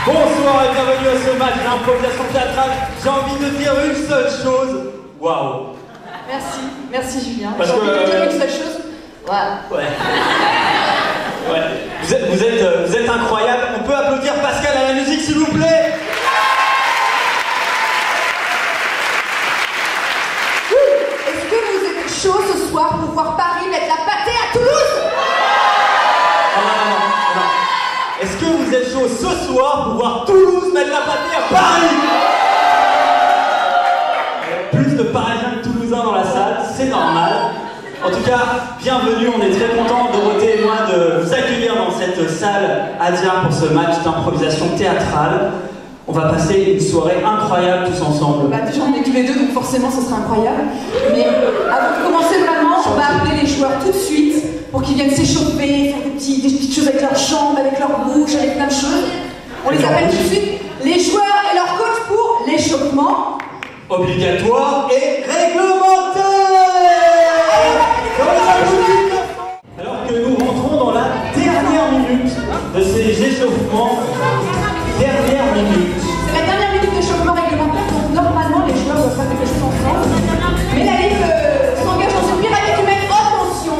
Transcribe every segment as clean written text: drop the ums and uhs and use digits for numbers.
Bonsoir et bienvenue à ce match d'improvisation théâtrale. J'ai envie de dire une seule chose. Waouh. Merci Julien. Parce J'ai que envie de dire une seule chose. Ouais. Vous êtes incroyable. On peut applaudir Pascal à la musique s'il vous plaît. Est-ce que vous êtes chaud ce soir pour voir Paris mettre la pâtée à Toulouse? Non. Est-ce que vous êtes chaud ce soir pour voir Toulouse mettre la pâtée à Paris? Plus de Parisiens que Toulousains dans la salle, c'est normal. En tout cas, bienvenue, on est très contents, Dorothée et moi, de vous accueillir dans cette salle Adia pour ce match d'improvisation théâtrale. On va passer une soirée incroyable tous ensemble. Déjà on est tous les deux, donc forcément ce sera incroyable. Mais avant de commencer vraiment, on va appeler les joueurs tout de suite pour qu'ils viennent s'échauffer, faire des petites choses avec leurs jambes, avec leur bouche, avec plein de choses. On les appelle tout de suite les joueurs et leur coach pour l'échauffement. Obligatoire et réglementaire. Alors que nous rentrons dans la dernière minute de ces échauffements. Dernière minute. C'est la dernière minute d'échauffement réglementaire, donc normalement les joueurs doivent faire quelque chose ensemble. Mais la Ligue s'engage dans une pyramide humaine. Attention.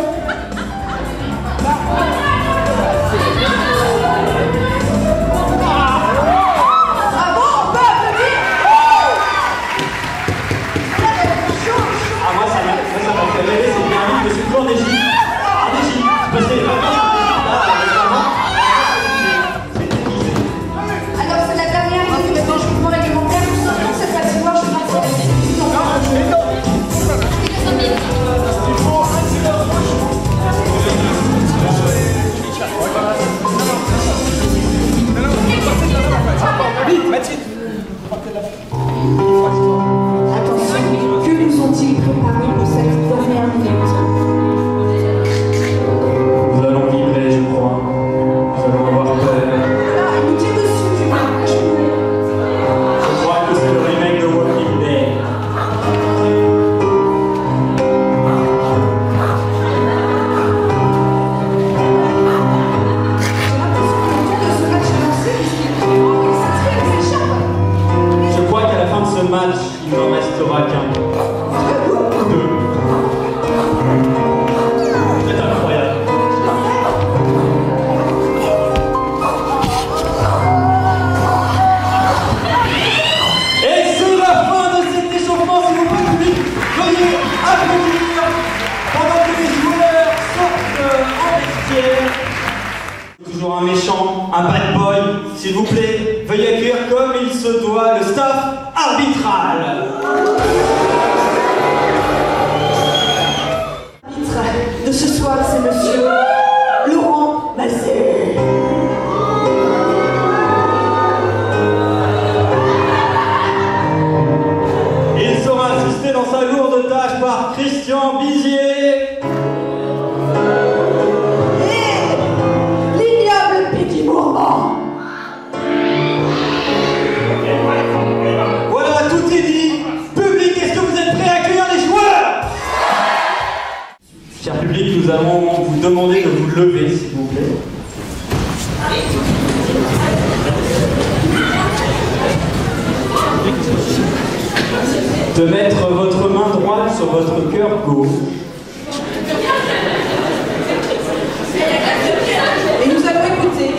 Bravo, on peut applaudir. Ah moi ça m'a fait rêver, c'est bien vite, je suis plus en Égypte. En Égypte, parce que les vacances là, récemment. Alors c'est la dernière minute d'échauffement réglementaire. Nous sortons cette patinoire, je pense. Attention, que nous ont-ils préparé pour cette dernière minute? Nous allons vibrer, je crois. Nous allons avoir peur. Ah, il nous tire dessus, Julien. Je crois que c'est le remake de Walking Dead. Je crois qu'à la fin de ce match, il n'en restera qu'un. Deux. C'est incroyable. Et c'est la fin de cet échauffement, s'il vous plaît, public. Veuillez applaudir pendant que les joueurs sortent en vestiaire. Toujours un méchant, un bad boy, s'il vous plaît, veuillez accueillir comme il se doit le staff arbitral. L'arbitre de ce soir, c'est monsieur Laurent Massé. Il sera assisté dans sa lourde tâche par Christian Bizier. Et l'ignoble Peggy Mourmand. Voilà, tout est dit. Public, est-ce que vous êtes prêts à accueillir les joueurs? Cher public, nous allons vous demander de vous lever, s'il vous plaît. De mettre votre main droite sur votre cœur gauche. Et nous allons écouter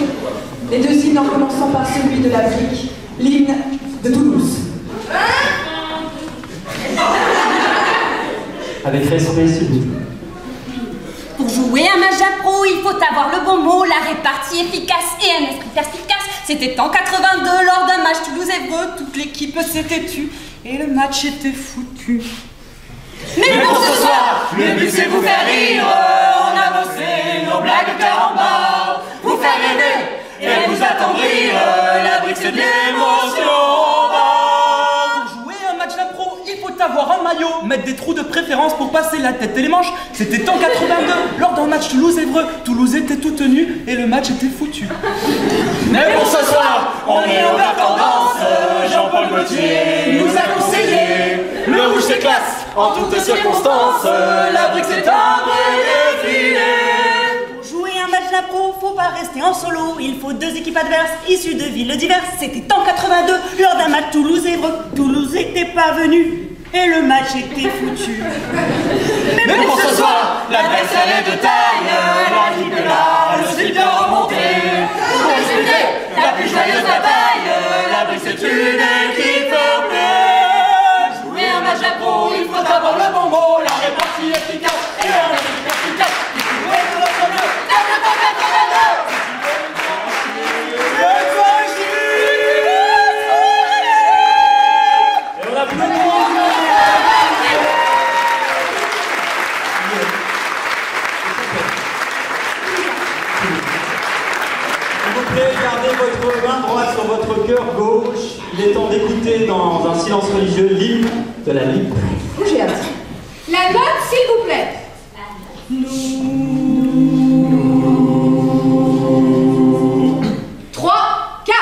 les deux hymnes en commençant par celui de la brique, l'hymne de Toulouse. Avec respect, s'il vous plaît. Pour jouer un match d'impro, il faut avoir le bon mot, la répartie efficace et un esprit perspicace. C'était en 82 lors d'un match Toulouse-Évreux, toute l'équipe s'était tue et le match était foutu. Mais pour ce soir, le but c'est vous faire rire, on a bossé nos blagues cœur en bas, vous faire rêver et vous attendrir, la brique c'est de l'émotion. Pour jouer un match d'impro, il faut avoir un maillot, mettre des trous de préférence pour passer la tête et les manches. C'était en 82, lors d'un match Toulouse-Évreux. Toulouse était tout tenu et le match était foutu. Mais pour ce soir, on est en tendance. Jean-Paul Gaultier nous a conseillé le rouge c'est classe en toutes circonstances. La brique c'est un vrai défilé. Pour jouer un match d'impro, pro, faut pas rester en solo. Il faut 2 équipes adverses issues de villes diverses. C'était en 82, lors d'un match Toulouse-Évreux. Toulouse était pas venu et le match était foutu. Mais pour ce soir, l'adversaire est de taille, la équipe est là, le slip bien remonté. Pour disputer la plus joyeuse bataille, la brise est une équipe fair-play. Jouer un match à pro, il faut avoir le bon mot, la répartie efficace et un équipe efficace. Il faut jouer pour notre mieux, table pour 82. Et on applaudit. Gardez votre main droite sur votre cœur gauche. Il est temps d'écouter dans un silence religieux l'hymne de la Ligue. J'ai hâte. La note, s'il vous plaît. 3, 4.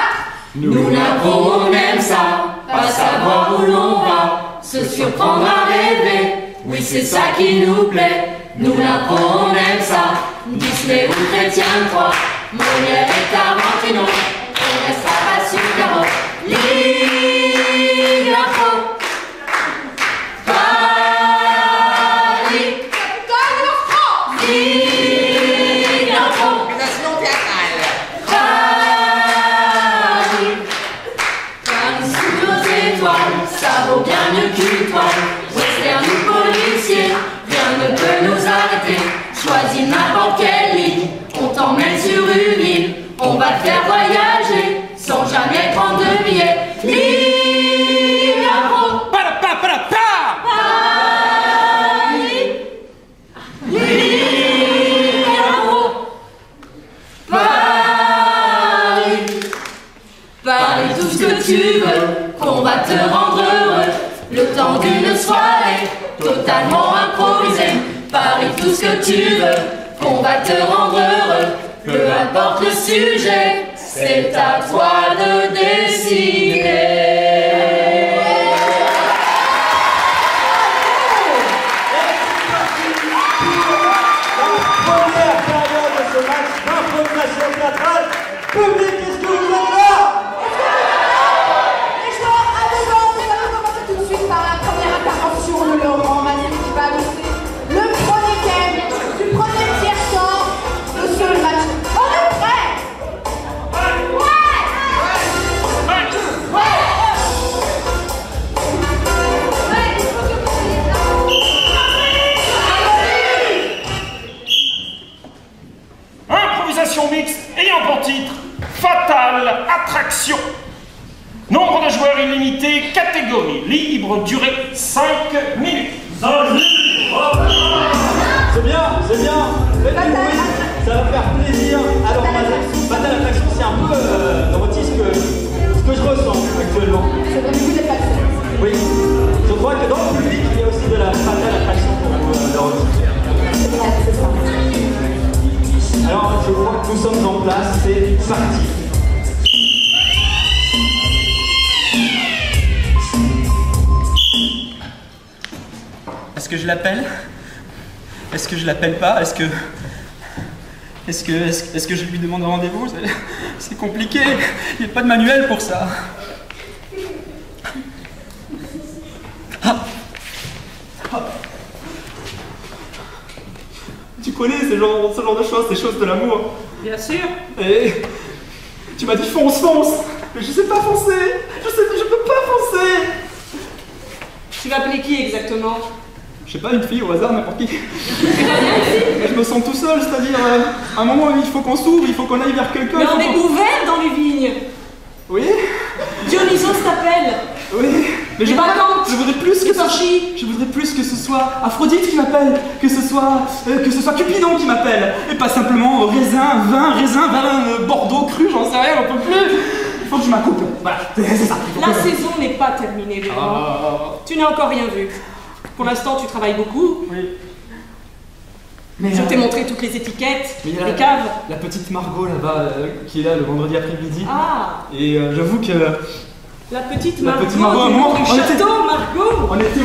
Nous l'impro, on aime ça, pas savoir où l'on va, se surprendre à rêver, oui c'est ça qui nous plaît. Nous l'impro, on aime ça, Disney ou Chrétien 3, Molière et Tarantino, on restera pas super haut. Ligue l'impro, Paris, Capitale de France. Ligue l'impro, Paris sous nos étoiles, ça vaut bien mieux qu'une toile. Western ou policier, rien ne peut nous arrêter. Choisis n'importe quelle ligne, on t'emmène sur une île. On va te faire voyager, sans jamais prendre de billets. Ligue l'impro, Paris, Ligue l'impro, Paris, Paris tout ce que tu veux, qu'on va te rendre heureux. Le temps d'une soirée, totalement improvisée. Paris tout ce que tu veux, qu'on va te rendre heureux. Peu importe le sujet, c'est à toi de décider. Première période de ce match d'improvisation théâtrale. Public, est-ce que vous êtes là? Les joueurs à devant, nous allons commencer tout de suite par la première intervention de Laurent Mazet qui va annoncer le premier thème du premier tiers-temps de ce match. On est prêts? Improvisation mixte ayant pour titre Fatale Attraction. Nombre de joueurs illimité, catégorie libre, durée 5 minutes. C'est bien, c'est bien. Faites du bruit, ça va faire plaisir. Alors, Fatale Attraction, c'est un peu érotique ce que je ressens actuellement. C'est vrai, vous n'êtes pas le seul. Oui, je crois que dans le public, il y a aussi de la fatale attraction pour l'érotique. C'est ça. Alors, je crois que nous sommes en place, c'est parti. Est-ce que je l'appelle? Est-ce que je l'appelle pas? Est-ce que je lui demande rendez-vous? C'est compliqué, il n'y a pas de manuel pour ça. Tu connais ce genre de choses, ces choses de l'amour. Bien sûr. Et tu m'as dit fonce. Mais je sais pas foncer. Je peux pas foncer. Tu vas appeler qui exactement? Je sais pas, une fille au hasard, n'importe qui. Je me sens tout seul, c'est-à-dire, à un moment, il faut qu'on s'ouvre, il faut qu'on aille vers quelqu'un. Mais on est ouvert dans les vignes. Oui. Dionysos t'appelle. Oui. Mais Les vacances. je voudrais plus que je voudrais plus que ce soit Aphrodite qui m'appelle, que ce soit Cupidon qui m'appelle, et pas simplement raisin, vin, Bordeaux cru, j'en sais rien, on peut plus. Il faut que je m'accoupe. Voilà, c'est ça. La saison n'est pas terminée, Véran. Tu n'as encore rien vu. Pour l'instant, tu travailles beaucoup. Oui. Mais Je t'ai montré toutes les étiquettes, mais il y a les caves. la petite Margot là-bas qui est là le vendredi après-midi. Ah, Et j'avoue que la petite La Margot petite Margot, du moi, château, on était- Margot. on était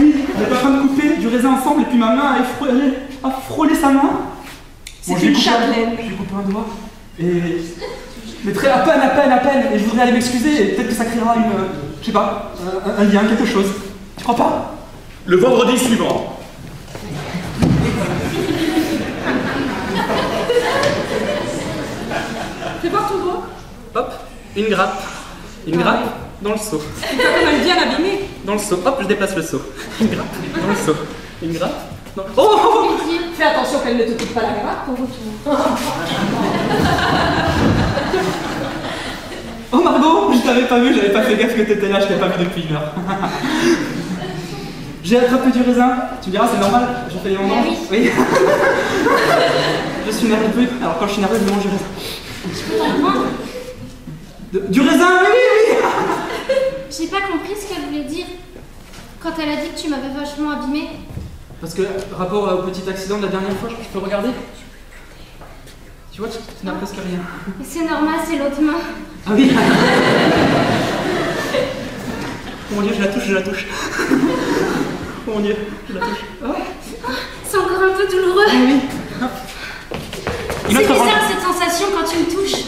en train de couper du raisin ensemble et puis ma main a frôlé sa main. C'est une châtelaine. Je lui ai coupé un doigt. Mais très à peine, et je voudrais aller m'excuser, et peut-être que ça créera je sais pas, un lien, quelque chose. Tu crois pas? Le vendredi suivant. Fais voir ton doigt. Hop, une grappe. Une grappe dans le seau. Tu t'as quand même bien abîmé. Dans le seau. Hop, je déplace le seau. Une grappe dans le seau. Une grappe dans... Oh! Fais attention qu'elle ne te coupe pas la grappe au retour. Oh Margot, je t'avais pas vu, j'avais pas fait gaffe que t'étais là, je t'ai pas vu depuis une heure. J'ai attrapé du raisin. Tu me diras, c'est normal, j'ai fait les vendanges. Oui. Je suis nerveux. Alors quand je suis nerveux, je mange du raisin. Je peux t'en prendre? Du raisin, oui. J'ai pas compris ce qu'elle voulait dire quand elle a dit que tu m'avais vachement abîmé. Parce que, rapport au petit accident de la dernière fois, je peux regarder? Tu vois, tu n'as presque rien. Mais c'est normal, c'est l'autre main. Ah oui. Oh mon dieu, je la touche. Oh mon dieu, je la touche. Oh. C'est encore un peu douloureux. Ah oui. C'est bizarre cette sensation quand tu me touches.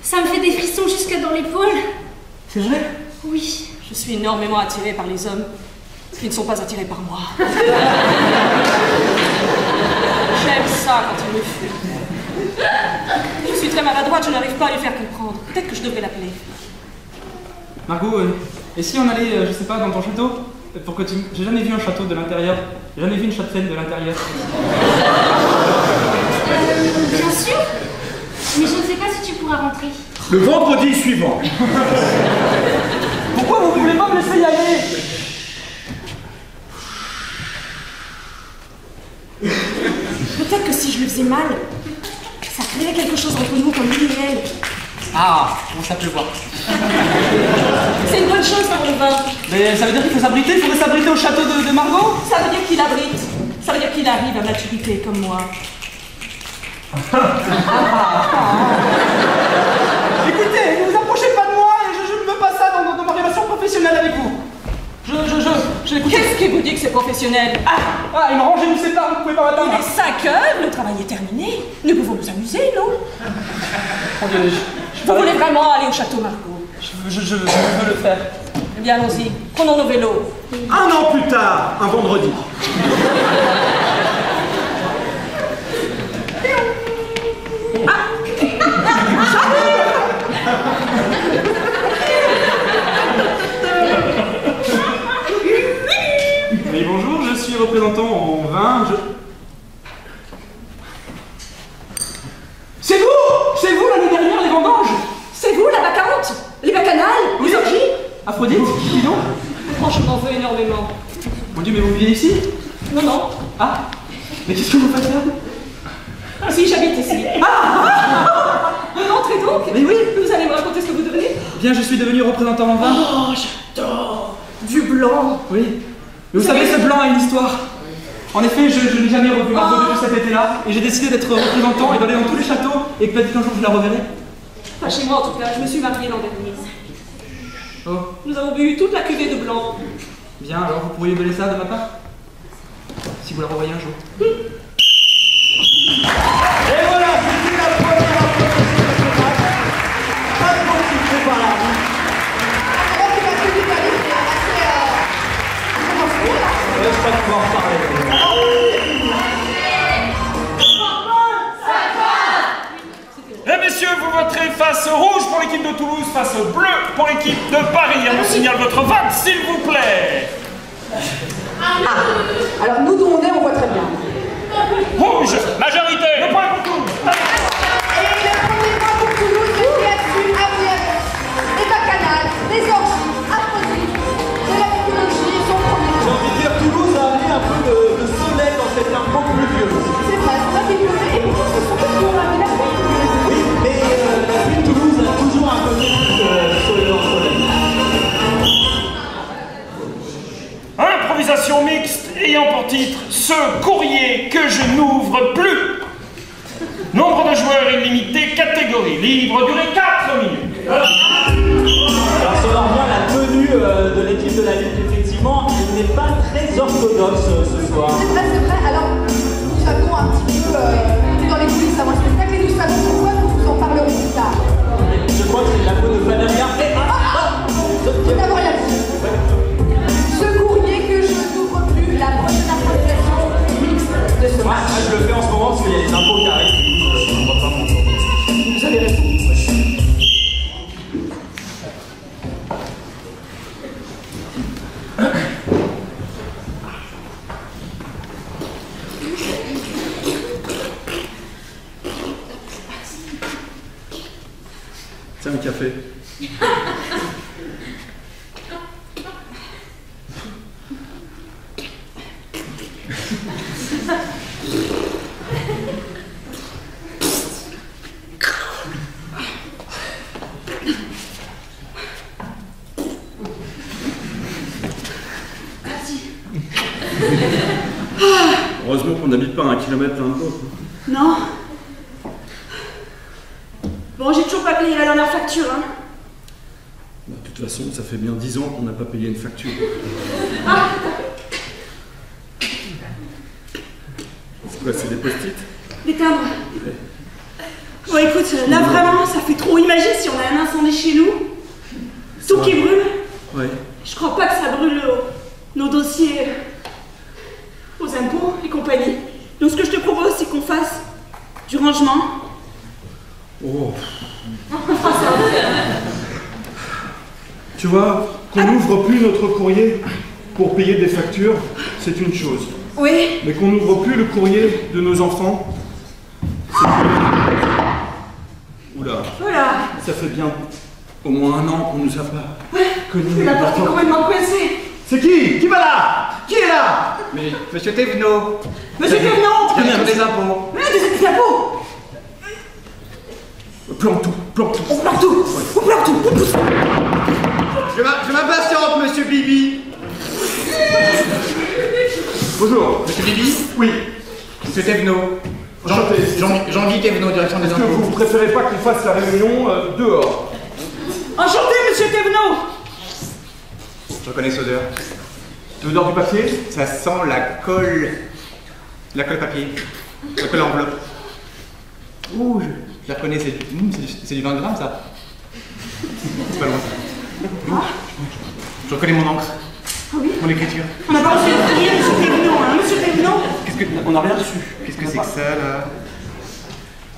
Ça me fait des frissons jusque dans l'épaule. C'est vrai? Oui. Je suis énormément attirée par les hommes qui ne sont pas attirés par moi. J'aime ça quand ils me fuient. Je suis très maladroite, je n'arrive pas à lui faire comprendre. Peut-être que je devrais l'appeler. Margot, et si on allait, je sais pas, dans ton château? Pour que tu... J'ai jamais vu un château de l'intérieur. J'ai jamais vu une châtelaine de l'intérieur. Bien sûr. Mais je ne sais pas si tu pourras rentrer. Le vendredi suivant. Pourquoi vous voulez pas me laisser y aller? Peut-être que si je le faisais mal, ça créerait quelque chose entre nous comme lui et elle. Ah, on ça peut voir. C'est une bonne chose pour le vin. Mais ça veut dire qu'il faut s'abriter? Il faudrait s'abriter au château de Margot? Ça veut dire qu'il abrite. Ça veut dire qu'il arrive à maturité comme moi. Écoutez, ne vous approchez pas de moi et je ne veux pas ça dans ma relation professionnelle avec vous. Qu'est-ce qui vous dit que c'est professionnel? Ah, il m'a rangé nous sépare, vous pouvez pas m'attendre. Il est 5 heures, le travail est terminé. Nous pouvons nous amuser, non? Vous voulez vraiment aller au château Margot? Je veux le faire. Eh bien, allons-y. Prenons nos vélos. Un an plus tard, un vendredi. Oui, bonjour, je suis représentant en vin, C'est vous l'année dernière, les vendanges? C'est vous, la bacchante? Les bacchanales? Les orgies? Aphrodite, dis donc. Franchement, je m'en veux énormément. Mon dieu, mais vous vivez ici? Non. Ah, mais qu'est-ce que vous faites là? Si, j'habite ici. Entrez donc. Mais oui. Vous allez me raconter ce que vous devenez? Bien, je suis devenu représentant en vin. Oh, j'adore. Du blanc. Oui. Mais vous savez, ce blanc a une histoire. En effet, je n'ai jamais revu Margot depuis cet été-là, et j'ai décidé d'être représentant et d'aller dans tous les châteaux, et que peut-être qu'un jour je la reverrai. Pas chez moi en tout cas, je me suis mariée l'an dernier. Oh, Nous avons bu toute la cuvée de blanc. bien, alors vous pourriez me donner ça de ma part? Si vous la revoyez un jour. Et voilà, c'était la première approche. Pas de bon qui prépare la route. Alors tu vas tout vite aller, c'est assez... Comment c'est là? Je crois pouvoir en parler. Eh messieurs, vous voterez face rouge pour l'équipe de Toulouse, face bleu pour l'équipe de Paris. On signale votre vote, s'il vous plaît. Alors nous d'où on est, on voit très bien. Rouge, majorité. Le point pour Toulouse. Et le premier point pour Toulouse, c'est là-dessus, les bacchanales, les orgies, Aphrodite, de la mythologie, son premier. J'ai envie de dire, Toulouse a amené un peu de soleil dans cette arme beaucoup plus vieux. C'est vrai, on a développé, et pourtant ce sont eux qui ont ramené la pluie. Oui, mais la pluie de Toulouse a toujours un côté sur les leurs soleil. Improvisation mixte ayant pour titre Ce courrier que je n'ouvre plus. Nombre de joueurs illimité, catégorie libre, durée 4 minutes. Alors si on en revient à la tenue de l'équipe de la Ligue, effectivement, elle n'est pas très orthodoxe ce soir. C'est vrai, alors nous avons un petit peu dans les coulisses avant le spectacle et nous savons pourquoi nous vous en parlerons. café. Heureusement qu'on n'habite pas à 1 kilomètre l'un de l'autre. Non. Bon, j'ai toujours pas payé la dernière facture, hein. De toute façon, ça fait bien 10 ans qu'on n'a pas payé une facture. Ah. C'est quoi, c'est des post-it? Des timbres. Ouais. Bon, écoute, là vraiment, ça fait trop. Imagine si on a un incendie chez nous, tout qui brûle. Ouais. Je crois pas que ça brûle nos dossiers aux impôts et compagnie. Donc ce que je te propose, c'est qu'on fasse du rangement. Oh. Tu vois, qu'on n'ouvre plus notre courrier pour payer des factures, c'est une chose. Oui. Mais qu'on n'ouvre plus le courrier de nos enfants, c'est une... Oula. Voilà. Ça fait bien au moins 1 an qu'on nous a pas connus. La porte est complètement coincée. C'est qui va là? Qui est là? Mais Monsieur Thévenot. Monsieur Thévenot. Direction des impôts. Mais des impôts. Plante tout, plante tout. On plante tout. On plante tout. On pousse. Je m'impatiente, Monsieur Bibi. Bonjour. Monsieur Bibi? Oui. Monsieur Thévenot. Enchanté. Jean-Guy Thévenot, direction des Est-ce que impôts. vous préférez pas qu'on fasse la réunion dehors? Enchanté, Monsieur Thévenot. Je reconnais cette odeur. L'odeur du papier? Ça sent la colle. La colle papier. La colle enveloppe. Ouh, je la reconnais, c'est du 20 grammes ça. C'est pas loin ça. Je reconnais mon encre. Ah oui? Mon écriture. On n'a pas reçu le courrier, Monsieur Thévenot, hein, Monsieur Thévenot. On n'a rien reçu. Qu'est-ce que c'est que ça là?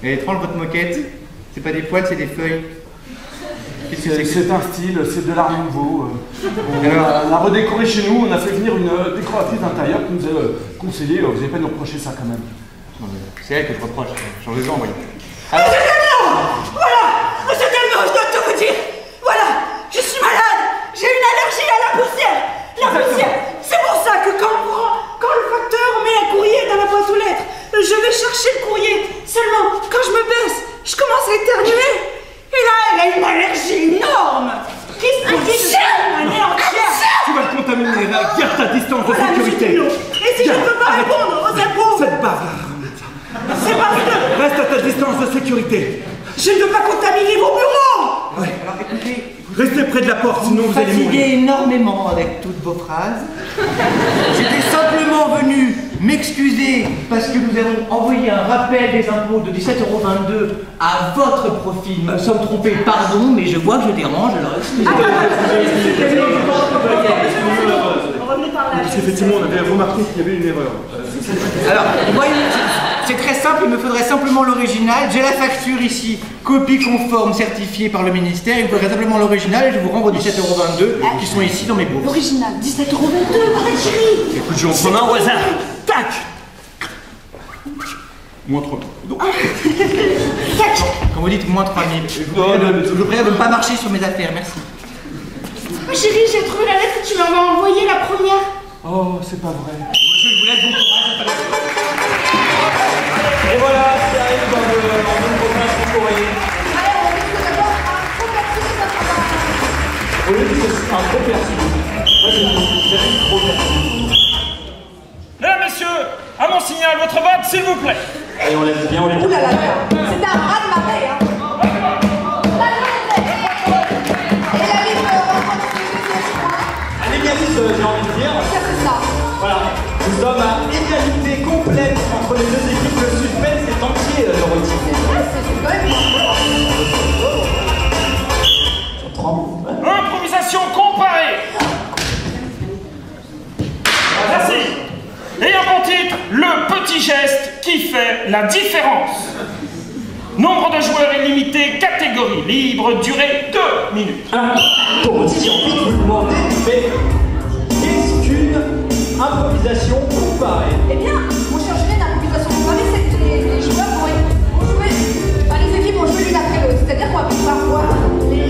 Elle est étrange votre moquette. C'est pas des poils, c'est des feuilles. Qu'est-ce que c'est que ça? C'est un style, c'est de l'art nouveau. Alors, On a redécoré chez nous, on a fait venir une décoratrice d'intérieur qui nous a conseillé, vous n'allez pas nous reprocher ça quand même. c'est elle que je reproche. Changez-en, voyons. Monsieur Thévenot. Voilà. Monsieur Thévenot, je dois tout vous dire. Voilà. Je suis malade. J'ai une allergie à la poussière. La poussière. C'est pour ça que quand le facteur met un courrier dans la boîte aux lettres, je vais chercher le courrier. Seulement, quand je me baisse, je commence à éternuer. Et là, elle a une allergie énorme. Qui se produit une année entière. Tu vas te contaminer, là. Garde ta distance de Voilà, Monsieur sécurité. Thévenot. Et si je ne peux pas répondre aux impôts, Cette bavard. c'est parce que Reste à ta distance de sécurité. je ne veux pas contaminer vos bureaux. Ouais, alors écoutez, Restez près de la porte, sinon vous allez mourir. fatiguez énormément avec toutes vos phrases. J'étais simplement venu m'excuser parce que nous avons envoyé un rappel des impôts de 17,22 € à votre profit. Nous nous sommes trompés, pardon, mais je vois que je dérange, alors excusez-moi. Revenez par là. Parce qu'effectivement, on avait remarqué qu'il y avait une erreur. Alors, voyez, c'est très simple, il me faudrait simplement l'original. J'ai la facture ici, copie conforme certifiée par le ministère. Il me faudrait simplement l'original et je vous renvoie 17,22 € qui sont ici dans mes bourses. L'original, 17,22 €, arrête chérie. Écoute, j'en prends un au hasard. Tac. Moins 3. Quand vous dites moins 3000, je vous Non, non, mais prie de ne pas marcher sur mes affaires, merci. Oh, chérie, j'ai trouvé la lettre que tu m'avais envoyée, la première. Oh, c'est pas vrai. Monsieur, je vous laisse bon courage. Et voilà, ça arrive dans le prochain courrier. Allez, on risque d'abord un trop perçu de Au lieu de c'est un trop perçu. Moi, c'est trop perçu. Mesdames, messieurs, à mon signal, votre vote, s'il vous plaît. Et on laisse bien, on les Ouh là là, c'était un raz de marée, hein. Et la liste à l'égalité, j'ai envie de dire. c'est ça. Voilà, nous sommes à égalité complète entre les deux équipes. Le suspense est entier, le routine. C'est quand même Improvisation comparée. Merci. Et un bon titre, le petit geste qui fait la différence. Nombre de joueurs illimité, catégorie libre, durée 2 minutes. Pour aussi, j'ai envie de vous demander, mais qu'est-ce qu'une improvisation comparée? Eh bien, mon cher Julien, l'improvisation comparée, c'est que les joueurs vont jouer, enfin les équipes vont jouer l'une après l'autre. C'est-à-dire qu'on va pouvoir voir les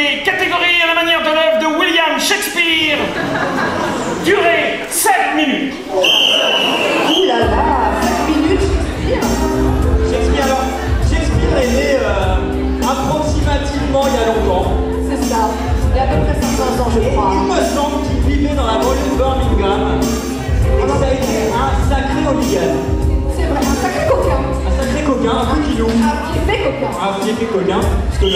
illimité, catégorie à la manière de l'œuvre de William Shakespeare. Durée 7 minutes. Ouh là là, 7 minutes, Shakespeare est né approximativement il y a longtemps. c'est ça. Il y a à peu près 500 ans, je Et crois. il me semble qu'il vivait dans la banlieue de Birmingham. Et que ça a été un sacré hooligan. C'est vrai, un sacré coquin. Un sacré coquin, un coquillou. Un petit fait coquin. Un petit peu coquin, parce que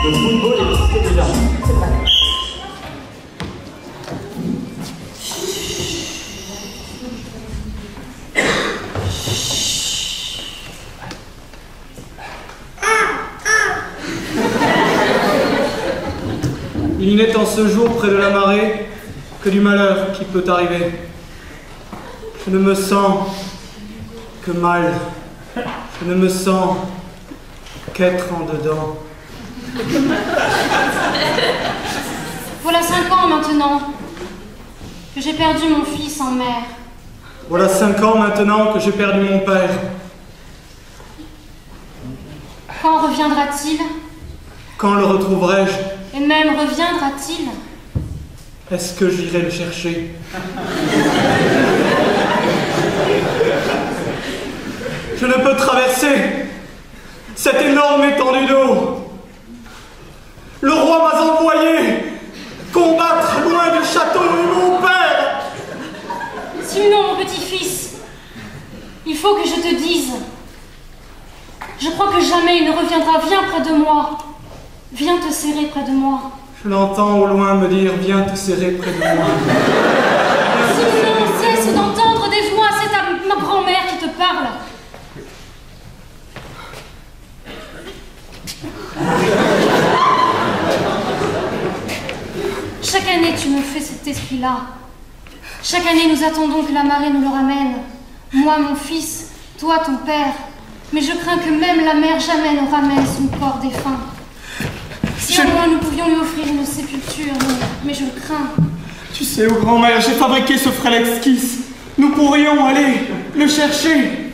le football existait déjà. C'est vrai. Il n'est en ce jour près de la marée que du malheur qui peut arriver. Je ne me sens que mal. Je ne me sens qu'être en dedans. Voilà 5 ans maintenant que j'ai perdu mon fils en mer. Voilà 5 ans maintenant que j'ai perdu mon père. Quand reviendra-t-il? Quand le retrouverai-je? Et même reviendra-t-il? Est-ce que j'irai le chercher? Je ne peux traverser cette énorme étendue d'eau. Le roi m'a envoyé combattre loin du château de mon père. Sinon, mon petit-fils, il faut que je te dise. Je crois que jamais il ne reviendra. Viens près de moi. Viens te serrer près de moi. Je l'entends au loin me dire, viens te serrer près de moi. Sinon, cesse d'entendre des voix. C'est ma grand-mère qui te parle. Chaque année, tu me fais cet esprit-là. Chaque année, nous attendons que la marée nous le ramène. Moi, mon fils, toi, ton père. Mais je crains que même la mer jamais ne ramène son corps défunt. Si au moins nous pouvions lui offrir une sépulture, mais je le crains. Tu sais, ô grand-mère, j'ai fabriqué ce frêle esquisse. Nous pourrions aller le chercher.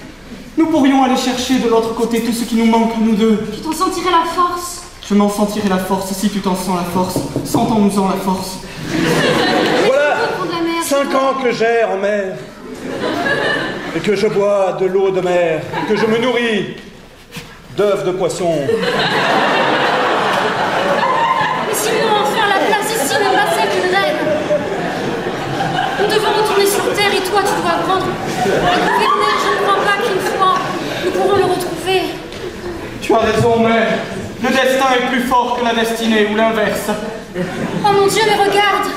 Nous pourrions aller chercher de l'autre côté tout ce qui nous manque, nous deux. Tu t'en sentirais la force. Je m'en sentirai la force si tu t'en sens la force. Sentons-nous-en la force. Voilà 5 ans que j'erre en mer. Et que je bois de l'eau de mer. Et que je me nourris d'œufs de poisson. Mais si nous en faire la place ici, ne pas qu'une reine. Nous devons retourner sur terre et toi, tu dois apprendre. Le gouverneur, je ne crois pas qu'une fois, nous pourrons le retrouver. Tu as raison, mère. Le destin est plus fort que la destinée, ou l'inverse. Oh mon Dieu, mais regarde!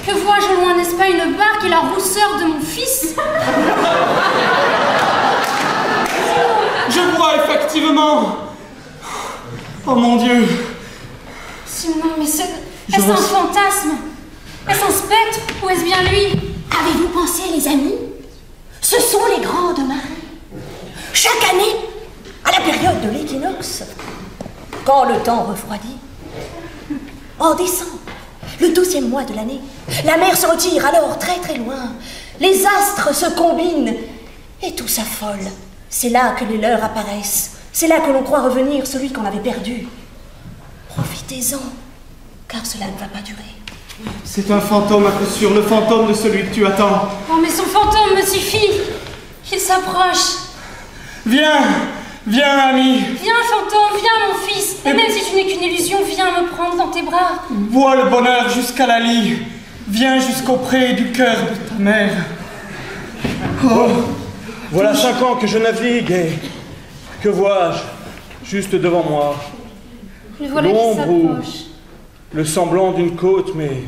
Que vois-je au loin, n'est-ce pas une barque et la rousseur de mon fils? Je vois effectivement. Oh mon Dieu. Simon, mais est-ce un fantasme? Est-ce un spectre? Ou est-ce bien lui? Avez-vous pensé, les amis? Ce sont les grandes marées. Chaque année, à la période de l'équinoxe, quand le temps refroidit, en décembre, le 12e mois de l'année, la mer se retire alors très très loin. Les astres se combinent et tout s'affole. C'est là que les leurs apparaissent. C'est là que l'on croit revenir celui qu'on avait perdu. Profitez-en, car cela ne va pas durer. C'est un fantôme à coup sûr, le fantôme de celui que tu attends. Oh, mais son fantôme me suffit. Il s'approche. Viens, viens, ami. Viens, fantôme, viens, mon fils. Et même si tu n'es qu'une illusion, viens me prendre dans tes bras. Bois le bonheur jusqu'à la lie. Viens jusqu'au pré du cœur de ta mère. Oh, voilà 5 ans que je navigue et que vois-je juste devant moi? Le voilà qui L'ombre ou s'approche. le semblant d'une côte, mais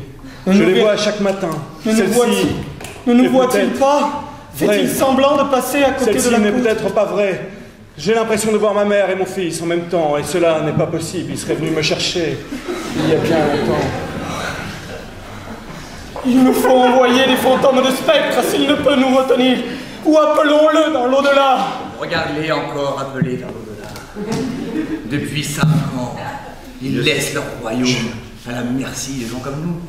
je les vois chaque matin. Ne nous voit-il pas? Fait-il semblant de passer à côté de la Celle-ci n'est côte? peut-être pas vraie. J'ai l'impression de voir ma mère et mon fils en même temps, et cela n'est pas possible. Ils seraient venus me chercher il y a bien longtemps. Il nous faut envoyer des fantômes de spectres s'il ne peut nous retenir. Ou appelons-le dans l'au-delà. Regarde-les encore appelés dans l'au-delà. Depuis 5 ans, ils laissent leur royaume à la merci de gens comme nous.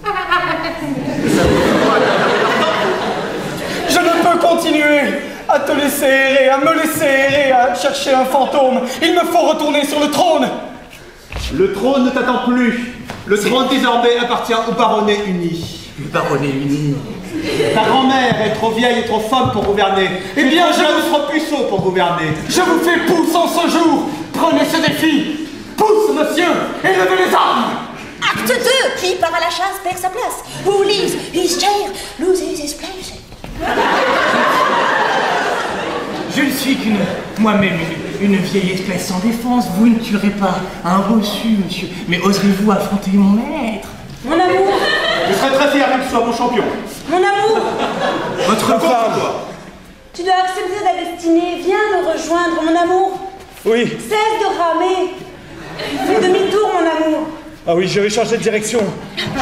Je ne peux continuer à te laisser errer, à me laisser errer, à chercher un fantôme. Il me faut retourner sur le trône. Le trône ne t'attend plus. Le trône désormais appartient au baronnet uni. Le baronnet uni. Ta grand-mère est trop vieille et trop femme pour gouverner. Eh bien, je vous trop puceau pour gouverner. Je vous fais pouce en ce jour. Prenez ce défi. Pouce, monsieur, et levez les armes. Acte 2, qui part à la chasse perd sa place. Who leaves his chair loses his place. Je ne suis qu'une, moi-même, une vieille espèce sans défense. Vous ne tuerez pas un bossu, monsieur. Mais oserez-vous affronter mon maître? Mon amour, Je serais très fier que tu sois mon champion. mon amour, Votre femme. tu dois accepter la destinée. Viens nous rejoindre, mon amour. Oui. Cesse de ramer. Fais demi-tour, mon amour. Ah oui, je vais changer de direction.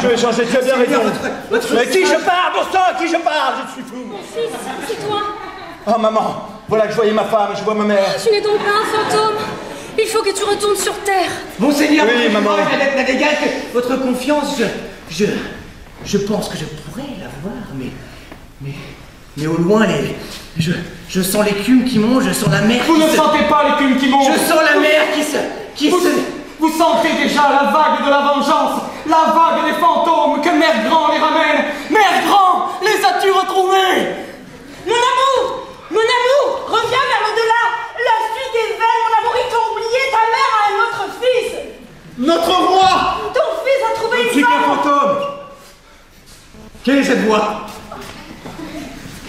Je vais changer, tu as bien raison. Mais qui je parle, bon sang, à qui je parle? Je suis fou. Mon fils, c'est toi. Oh maman, voilà que je voyais ma femme, je vois ma mère. Tu n'es donc pas un fantôme. Il faut que tu retournes sur Terre. Monseigneur, Oui, maman. n'avez gage que votre confiance, je pense que je pourrais l'avoir, mais au loin, je sens l'écume qui monte, je sens la mer Vous ne sentez pas l'écume qui monte. Je sens la mer Vous sentez déjà la vague de la vengeance, la vague des fantômes que Mère Grand les ramène. Mère Grand, les as-tu retrouvés? Mon amour, reviens vers l'au-delà. La suite est vaine, mon amour, ils t'ont oublié. Ta mère a un autre fils. Notre roi! Ton fils a trouvé Je suis une qu'un femme. fantôme. Quelle est cette voix?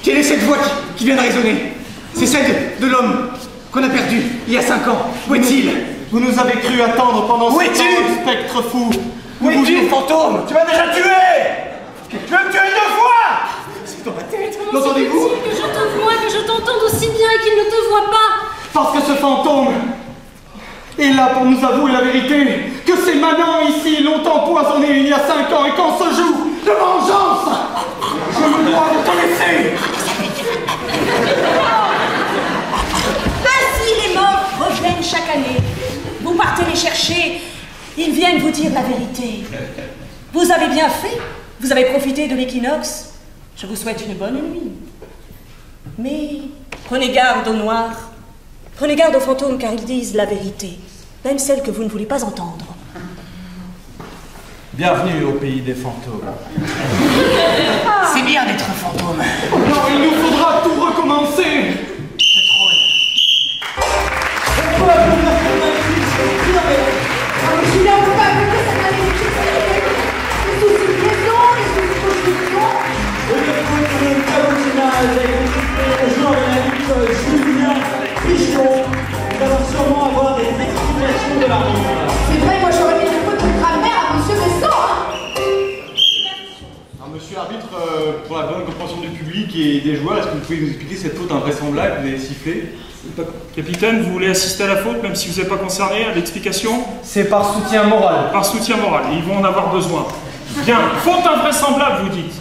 Quelle est cette voix qui vient de résonner? C'est celle de l'homme qu'on a perdu il y a 5 ans. Où est-il? Vous nous avez cru attendre pendant Où ce es-tu? temps, spectre fou. Où es-tu, fantôme? Tu m'as déjà tué! Tu veux me tuer 2 fois! C'est dans ma tête. Comment L'entendez-vous? que je te vois, que je t'entende aussi bien et qu'il ne te voit pas? Parce que ce fantôme est là pour nous avouer la vérité, que ces manants ici l'ont empoisonné il y a 5 ans et qu'en ce jour de vengeance, je me dois de te laisser. Ainsi les morts reviennent chaque année. Vous partez les chercher, ils viennent vous dire la vérité. Vous avez bien fait, vous avez profité de l'équinoxe. Je vous souhaite une bonne nuit. Mais prenez garde aux noirs, prenez garde aux fantômes car ils disent la vérité, même celle que vous ne voulez pas entendre. Bienvenue au pays des fantômes. C'est bien d'être fantôme. Non, il nous faudra tout recommencer. Je n'en peux pas que cette malédiction. Les soucis de maison, les soucis de construction. Le caboutinage est joueur de la lutte Julien Pichon. Nous allons sûrement avoir des explications de l'arbitre. C'est vrai, moi j'aurais mis une faute de grammaire à monsieur Besson, hein. Monsieur l'arbitre, pour la bonne compréhension du public et des joueurs, est-ce que vous pouvez nous expliquer cette faute invraisemblable que vous avez sifflée? Capitaine, vous voulez assister à la faute, même si vous n'êtes pas concerné, à l'explication? C'est par soutien moral. Par soutien moral, et ils vont en avoir besoin. Bien, faute invraisemblable, vous dites.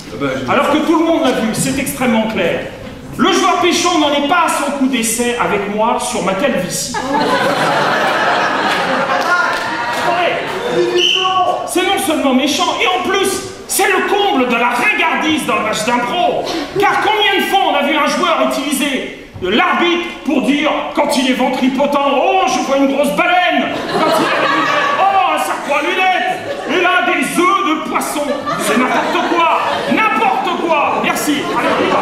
Alors que tout le monde l'a vu, c'est extrêmement clair. Le joueur Pichon n'en est pas à son coup d'essai avec moi sur ma calvitie. C'est non seulement méchant, et en plus, c'est le comble de la ringardise dans le match d'impro. Car combien de fois on a vu un joueur utiliser l'arbitre pour dire, quand il est ventripotent, oh, je vois une grosse baleine. Quand il a des lunettes, oh, un serpent à lunettes. Et là, des œufs de poisson. C'est n'importe quoi. N'importe quoi. Merci. Allez, on y va.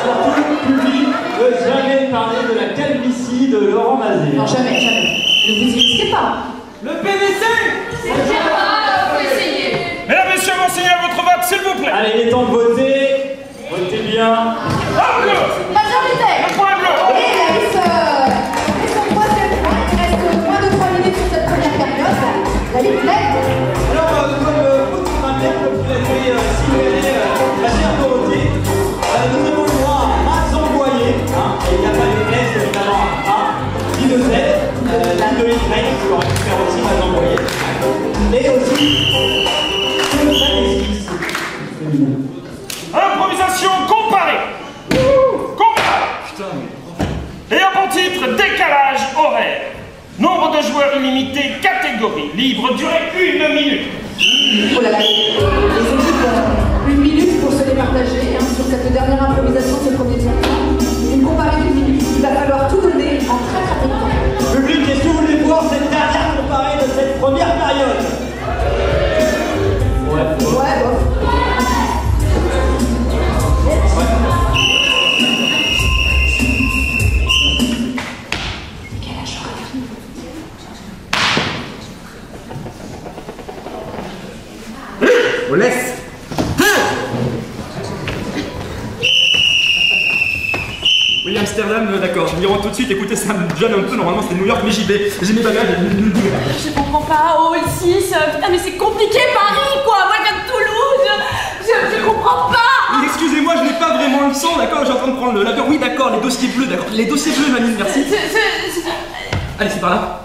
Surtout le public ne veut jamais parler de la calvitie de Laurent Mazet. Non, jamais, jamais. Ne vous y risquez pas. Le PVC. C'est bien grave, faut essayer. Mesdames, messieurs, monseigneur, votre vote, s'il vous plaît. Allez, il est temps de voter. Votez bien. Ah, bleu. Majorité. Le point bleu. Et la liste son troisième point. Il reste moins de 3 minutes sur cette première période. La liste nette. Alors, comme pour ma mère, comme vous l'avez signalé, la chère Dorothée, nous avons le droit à Max envoyé. Et il n'y a pas de S, évidemment, à ni de Z, ni de Y, qui aurait pu faire aussi Max envoyé. Et aussi, que ça existe. Improvisation comparée. Comparée. Et un bon titre, décalage horaire. Nombre de joueurs illimité, catégorie libre, durée 1 minute. Oh là là, les équipes ont 1 minute pour se départager sur cette dernière improvisation de ce premier tour. Une comparée d'1 minute. Il va falloir tout donner en très très Première période. Ouais, bof. On laisse. Oui, Amsterdam, d'accord, je m'y rends tout de suite. Écoutez, ça me gêne un peu. Normalement, c'était New York, mais j'y vais. J'ai mes bagages. Je comprends pas. Hall 6. Putain, mais c'est compliqué, Paris, quoi. Moi, je viens de Toulouse. Je comprends pas. Excusez-moi, je n'ai pas vraiment le son, d'accord. J'ai en train de prendre l'avion. Oui, d'accord, les dossiers bleus, d'accord. Les dossiers bleus, Manine, merci. Allez, c'est par là.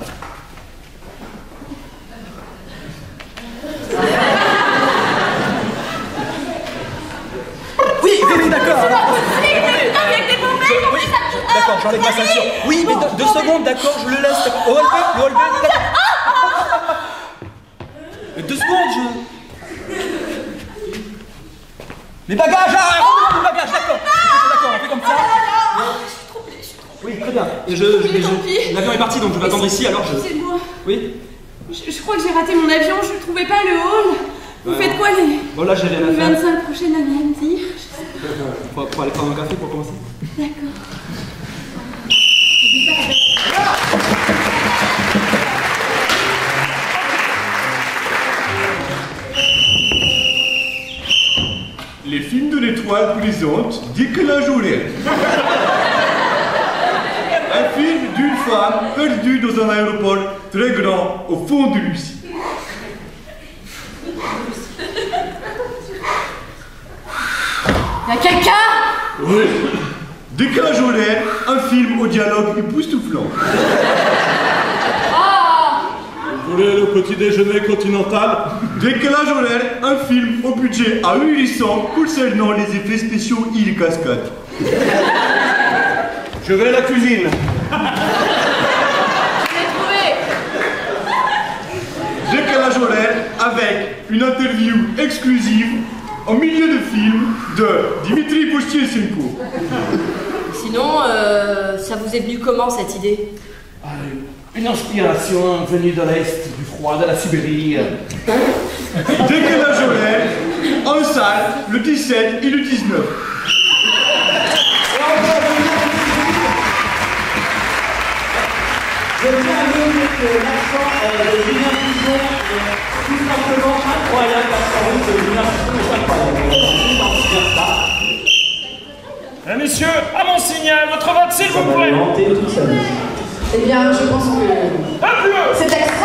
Oui, d'accord. D'accord, j'enlève ma ceinture. Oui, mais deux secondes, d'accord, je le laisse. Au hall B, d'accord. 2 secondes, Mes bagages, mes bagages, d'accord. D'accord, on fait comme ça. Oui, très bien. Et l'avion est parti, donc je vais attendre ici, alors je... C'est moi. Oui. Je crois que j'ai raté mon avion, je trouvais pas le hall. Vous faites quoi les... Bon, là, j'ai rien à faire. 25 prochaines années à me dire. Faut aller prendre un café pour commencer. D'accord. Les films de l'étoile présente Décalage horaire. Un film d'une femme perdue dans un aéroport très grand au fond de Russie. Y'a quelqu'un? Oui. Décalage horaire, un film au dialogue époustouflant. Vous voulez le petit déjeuner continental? Décalage horaire, un film au budget ahurissant concernant les effets spéciaux île cascade. Je vais à la cuisine. Décalage horaire avec une interview exclusive au milieu de film de Dimitri Postienko. Sinon, ça vous est venu comment cette idée? Une inspiration venue de l'Est, du froid, de la Sibérie. Décalage horaire en salle le 17 et le 19. Je tiens à dire que l'accent de Julien Pison est tout simplement incroyable. L'accent russe de Julien Pison est incroyable. Messieurs, à mon signal, votre vote s'il vous plaît. Eh bien, je pense que cet accent